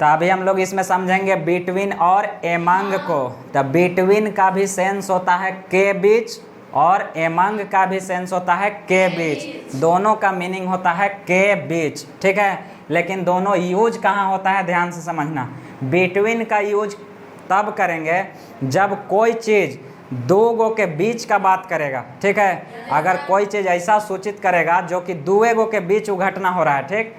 तो अभी हम लोग इसमें समझेंगे बिटवीन और एमंग को। तो बिटवीन का भी सेंस होता है के बीच और एमंग का भी सेंस होता है के बीच, दोनों का मीनिंग होता है के बीच, ठीक है। लेकिन दोनों यूज कहाँ होता है ध्यान से समझना। बिटवीन का यूज तब करेंगे जब कोई चीज़ दो गो के बीच का बात करेगा, ठीक है। अगर कोई चीज़ ऐसा सूचित करेगा जो कि दुए गो के बीच वो घटना हो रहा है, ठीक।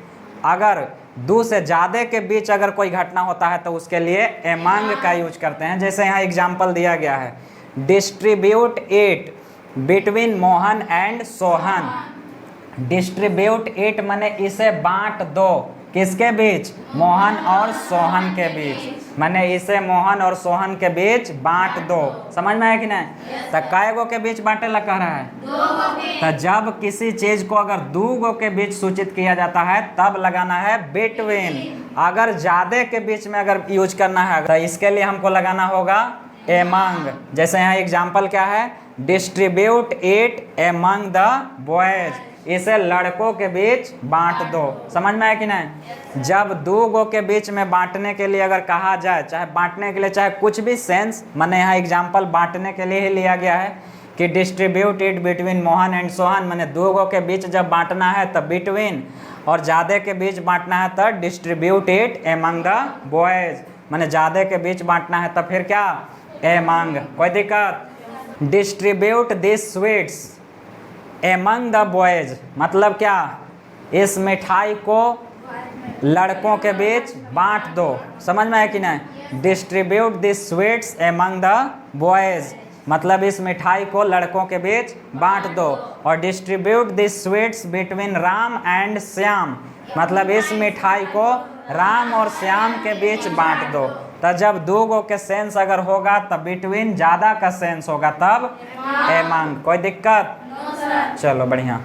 अगर दो से ज़्यादा के बीच अगर कोई घटना होता है तो उसके लिए एमंग का यूज करते हैं। जैसे यहाँ एग्जाम्पल दिया गया है, distribute it between Mohan and Sohan. Distribute it माने इसे बांट दो, किसके बीच? मोहन और सोहन के बीच, माने इसे मोहन और सोहन के बीच बांट दो। समझ में आया कि नहीं? तो कै गो के बीच बांटे ला कह रहा है? तो जब किसी चीज को अगर दो गो के बीच सूचित किया जाता है तब लगाना है बिटवीन। अगर ज्यादा के बीच में अगर यूज करना है तो इसके लिए हमको लगाना होगा एमंग। जैसे यहाँ एग्जाम्पल क्या है, distribute it among the boys, इसे लड़कों के बीच बांट दो। समझ में आया कि नहीं? जब दो गो के बीच में बांटने के लिए अगर कहा जाए, चाहे बांटने के लिए चाहे कुछ भी सेंस, मैंने यहाँ एग्जाम्पल बांटने के लिए ही लिया गया है कि distribute it between Mohan and Sohan, मैंने दो गो के बीच जब बांटना है तब बिटवीन, और ज़्यादा के बीच बांटना है तब distribute it among the boys, मैंने ज़्यादा के बीच बांटना है तब फिर क्या? एमंग। कोई दिक्कत? Distribute this sweets among the boys मतलब क्या? इस मिठाई को लड़कों के बीच बांट दो। समझ में आया कि नहीं? Distribute this sweets among the boys मतलब इस मिठाई को लड़कों के बीच बांट दो। और distribute this sweets between Ram and Shyam मतलब इस मिठाई को राम और श्याम के बीच बांट दो। तो जब दो गो के सेंस अगर होगा तब बिटवीन ज़्यादा का सेंस होगा तब एमंग। कोई दिक्कत? चलो बढ़िया।